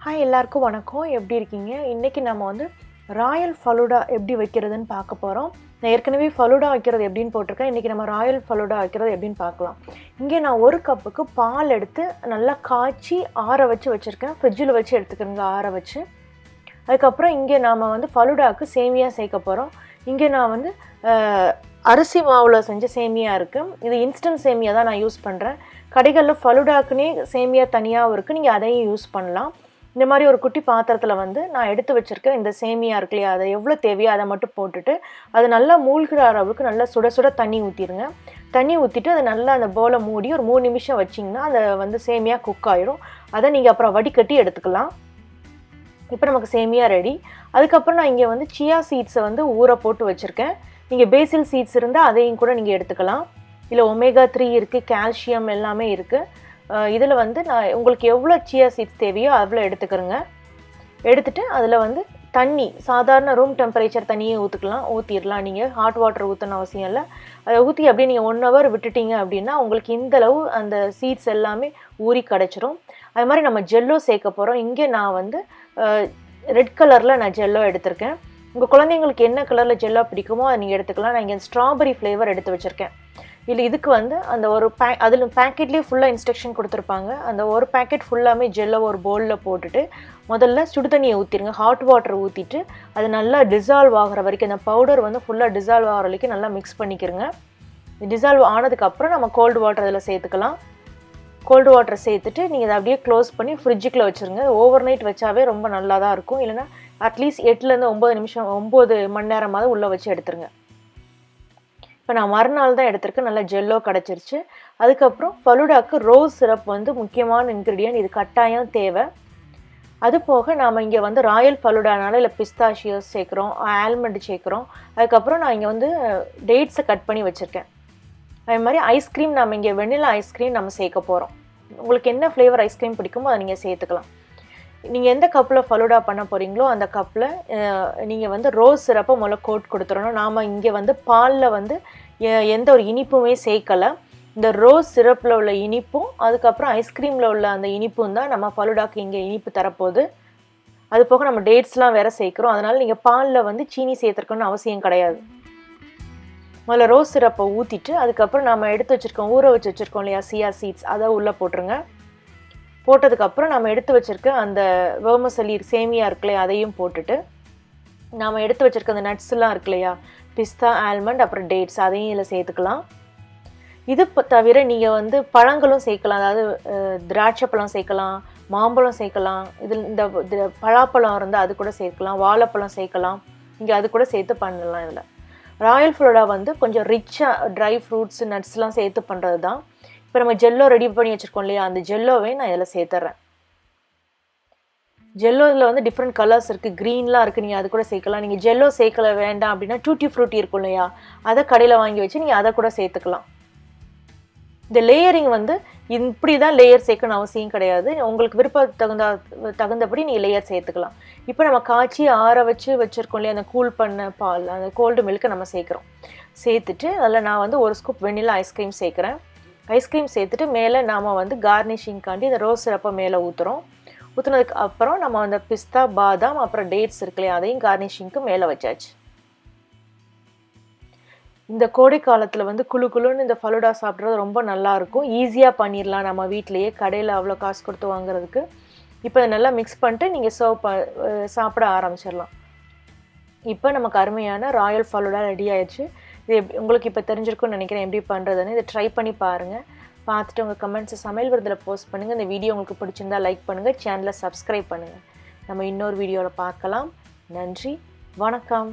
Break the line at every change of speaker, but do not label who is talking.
Hi எல்லாருக்கும் வணக்கம். எப்படி இருக்கீங்க? இன்றைக்கி நம்ம வந்து ராயல் ஃபலூடா எப்படி வைக்கிறதுன்னு பார்க்க போகிறோம். நான் ஏற்கனவே ஃபலூடா வைக்கிறது எப்படின்னு போட்டிருக்கேன். இன்றைக்கி நம்ம ராயல் ஃபலூடா வைக்கிறது எப்படின்னு பார்க்கலாம். இங்கே நான் 1 கப்புக்கு பால் எடுத்து நல்லா காய்ச்சி ஆற வச்சு வச்சுருக்கேன். ஃப்ரிட்ஜில் வச்சு எடுத்துக்கிறேங்க, ஆற வச்சு. அதுக்கப்புறம் இங்கே நாம் வந்து ஃபலூடாவுக்கு சேமியா சேர்க்க போகிறோம். இங்கே நான் வந்து அரிசி மாவில் செஞ்ச சேமியா இருக்குது. இது இன்ஸ்டன்ட் சேமியா தான் நான் யூஸ் பண்ணுறேன். கடைகளில் ஃபலூடாக்குன்னே சேமியா தனியாகவும் இருக்குது, நீங்கள் அதையும் யூஸ் பண்ணலாம். இந்த மாதிரி ஒரு குட்டி பாத்திரத்தில் வந்து நான் எடுத்து வச்சுருக்கேன் இந்த சேமியா இருக்கு இல்லையா, அதை எவ்வளோ தேவையோ அதை மட்டும் போட்டுட்டு அது நல்லா மூழ்கிற அளவுக்கு நல்லா சுட சுட தண்ணி ஊற்றிடுங்க. தண்ணி ஊற்றிட்டு அதை நல்லா அந்த போலை மூடி ஒரு 3 நிமிஷம் வச்சிங்கன்னா அதை வந்து சேமியா குக் ஆகிடும். அதை நீங்கள் அப்புறம் வடிகட்டி எடுத்துக்கலாம். இப்போ நமக்கு சேமியா ரெடி. அதுக்கப்புறம் நான் இங்கே வந்து சியா சீட்ஸை வந்து ஊற போட்டு வச்சுருக்கேன். நீங்கள் பேசில் சீட்ஸ் இருந்தால் அதையும் கூட நீங்கள் எடுத்துக்கலாம். இல்லை ஒமேகா 3 இருக்குது, கால்சியம் எல்லாமே இருக்குது. இதில் வந்து நான் உங்களுக்கு எவ்வளோ சியா சீட்ஸ் தேவையோ அவ்வளோ எடுத்துக்கிறேங்க. எடுத்துகிட்டு அதில் வந்து தண்ணி, சாதாரண ரூம் டெம்பரேச்சர் தண்ணியே ஊற்றிடலாம். நீங்கள் ஹாட் வாட்டர் ஊற்றணும் அவசியம் இல்லை. அதை ஊற்றி அப்படியே நீங்கள் 1 hour விட்டுட்டீங்க அப்படின்னா உங்களுக்கு இந்தளவு அந்த சீட்ஸ் எல்லாமே ஊறி கிடச்சிரும். அது மாதிரி நம்ம ஜெல்லோ சேர்க்க போகிறோம். இங்கே நான் வந்து ரெட் கலரில் நான் ஜெல்லோ எடுத்திருக்கேன். உங்கள் குழந்தைங்களுக்கு என்ன கலரில் ஜெல்லோ பிடிக்குமோ அதை நீங்கள் எடுத்துக்கலாம். நான் இங்கே ஸ்ட்ராபெரி ஃப்ளேவர் எடுத்து வச்சுருக்கேன். இல்லை இதுக்கு வந்து அந்த ஒரு அதில் பேக்கெட்லேயே ஃபுல்லாக இன்ஸ்ட்ரக்ஷன் கொடுத்துருப்பாங்க. அந்த ஒரு பேக்கெட் ஃபுல்லாமே ஜெல்லை ஒரு பவுலில் போட்டுட்டு முதல்ல சுடு தண்ணியை ஊற்றிடுங்க. ஹாட் வாட்டர் ஊற்றிட்டு அது நல்லா டிசால்வ் ஆகிற வரைக்கும், அந்த பவுடர் வந்து ஃபுல்லாக டிசால்வ் ஆகிற வரைக்கும் நல்லா மிக்ஸ் பண்ணிக்கிறங்க. டிசால்வ் ஆனதுக்கப்புறம் நம்ம கோல்டு வாட்டர் அதில் சேர்த்துக்கலாம். கோல்டு வாட்டர் சேர்த்துட்டு நீங்கள் அதை அப்படியே க்ளோஸ் பண்ணி ஃப்ரிட்ஜுக்குள்ளே வச்சுருங்க. ஓவர் நைட் வச்சாவே ரொம்ப நல்லா தான் இருக்கும். இல்லைனா அட்லீஸ்ட் 8லேருந்து 9 மணி நேரமாவது உள்ளே வச்சு எடுத்துருங்க. இப்போ நான் மறுநாள் தான் எடுத்திருக்கேன். நல்லா ஜெல்லோ கிடச்சிருச்சு. அதுக்கப்புறம் ஃபலூடாக்கு ரோஸ் சிரப் வந்து முக்கியமான இன்க்ரீடியன்ட், இது கட்டாயம் தேவை. அது போக நாம் இங்கே வந்து ராயல் ஃபலூடானால இல்லை பிஸ்தாஷியோஸ் சேர்க்குறோம், ஆல்மண்ட் சேர்க்குறோம். அதுக்கப்புறம் நான் இங்கே வந்து டேட்ஸை கட் பண்ணி வச்சுருக்கேன். அது மாதிரி ஐஸ்கிரீம், நம்ம இங்கே வெண்ணிலா ஐஸ்கிரீம் நம்ம சேர்க்க போகிறோம். உங்களுக்கு என்ன ஃப்ளேவர் ஐஸ்கிரீம் பிடிக்குமோ அதை நீங்கள் சேர்த்துக்கலாம். நீங்கள் எந்த கப்பில் ஃபலூடா பண்ண போகிறீங்களோ அந்த கப்பில் நீங்கள் வந்து ரோஸ் சிரப்பை முதல்ல கோட் கொடுத்துடணும். நாம் இங்கே வந்து பாலில் வந்து எந்த ஒரு இனிப்புமே சேர்க்கலை. இந்த ரோஸ் சிரப்பில் உள்ள இனிப்பும் அதுக்கப்புறம் ஐஸ்கிரீமில் உள்ள அந்த இனிப்பும் தான் நம்ம ஃபலூடாக்கு இங்கே இனிப்பு தரப்போகுது. அது போக நம்ம டேட்ஸ்லாம் வேறு சேர்க்குறோம். அதனால் நீங்கள் பாலில் வந்து சீனி சேர்த்துருக்கணும்னு அவசியம் கிடையாது. முதல்ல ரோஸ் சிரப்பை ஊற்றிட்டு அதுக்கப்புறம் நம்ம எடுத்து வச்சுருக்கோம், ஊற வச்சு வச்சுருக்கோம் இல்லையா சியா சீட்ஸ், அதை உள்ளே போட்டுருங்க. போட்டதுக்கப்புறம் நம்ம எடுத்து வச்சுருக்க அந்த வெர்மிcelli சேமியா இருக்குல்லையா, அதையும் போட்டுட்டு நாம் எடுத்து வச்சுருக்க அந்த நட்ஸ்லாம் இருக்கு இல்லையா, பிஸ்தா, ஆல்மண்ட், அப்புறம் டேட்ஸ், அதையும் இதில் சேர்த்துக்கலாம். இது தவிர நீங்கள் வந்து பழங்களும் சேர்க்கலாம். அதாவது திராட்சை பழம் சேர்க்கலாம், மாம்பழம் சேர்க்கலாம். இதில் இந்த பலாப்பழம் இருந்தால் அது கூட சேர்க்கலாம், வாழைப்பழம் சேர்க்கலாம். இங்கே அது கூட சேர்த்து பண்ணலாம். இதில் ராயல் ஃபலூடா வந்து கொஞ்சம் ரிச்சாக ட்ரை ஃப்ரூட்ஸ், நட்ஸ்லாம் சேர்த்து பண்ணுறது தான். இப்போ நம்ம ஜெல்லோ ரெடி பண்ணி வச்சுருக்கோம் இல்லையா, அந்த ஜெல்லோவே நான் இதில் சேர்த்துறேன். ஜெல்லோவில் வந்து டிஃப்ரெண்ட் கலர்ஸ் இருக்குது, க்ரீன்லாம் இருக்குது, நீங்கள் அது கூட சேர்க்கலாம். நீங்கள் ஜெல்லோ சேர்க்கல வேண்டாம் அப்படின்னா டூட்டி ஃப்ரூட்டி இருக்கும் இல்லையா, அதை கடையில் வாங்கி வச்சு நீங்கள் அதை கூட சேர்த்துக்கலாம். இந்த லேயரிங் வந்து இப்படி தான் லேயர் சேர்க்கணும் அவசியம் கிடையாது. உங்களுக்கு விருப்பத்துக்கு தகுந்தபடி நீங்கள் லேயர் சேர்த்துக்கலாம். இப்போ நம்ம காய்ச்சி ஆற வச்சுருக்கோம் இல்லையா, அந்த கூல் பண்ண பால், அந்த கோல்டு மில்க்கை நம்ம சேர்த்துட்டு அதில் நான் வந்து 1 ஸ்கூப் வெண்ணிலா ஐஸ்கிரீம் சேர்க்குறேன். ஐஸ்கிரீம் சேர்த்துட்டு மேலே நாம் வந்து கார்னிஷிங்காண்டி இந்த ரோஸ் சிரப்பை மேலே ஊற்றுனதுக்கு அப்புறம் நம்ம அந்த பிஸ்தா, பாதாம், அப்புறம் டேட்ஸ் இருக்குல்லையா, அதையும் கார்னிஷிங்க்கு மேலே வச்சாச்சு. இந்த கோடை காலத்தில் வந்து குளுன்னு இந்த ஃபலூடா சாப்பிட்றது ரொம்ப நல்லாயிருக்கும். ஈஸியாக பண்ணிடலாம் நம்ம வீட்டிலையே, கடையில் அவ்வளோ காசு கொடுத்து வாங்குறதுக்கு. இப்போ அதை நல்லா மிக்ஸ் பண்ணிட்டு நீங்கள் சாப்பிட ஆரம்பிச்சிடலாம். இப்போ நமக்கு அருமையான ராயல் ஃபலூடா ரெடி ஆயிடுச்சு. இது உங்களுக்கு இப்போ தெரிஞ்சிருக்கும்னு நினைக்கிறேன் எப்படி பண்ணுறதுன்னு. இதை ட்ரை பண்ணி பாருங்கள். பார்த்துட்டு உங்கள் கமெண்ட்ஸை சமையல் விருதில் போஸ்ட் பண்ணுங்கள். இந்த வீடியோ உங்களுக்கு பிடிச்சிருந்தால் லைக் பண்ணுங்கள், சேனலை சப்ஸ்கிரைப் பண்ணுங்கள். நம்ம இன்னொரு வீடியோவில் பார்க்கலாம். நன்றி, வணக்கம்.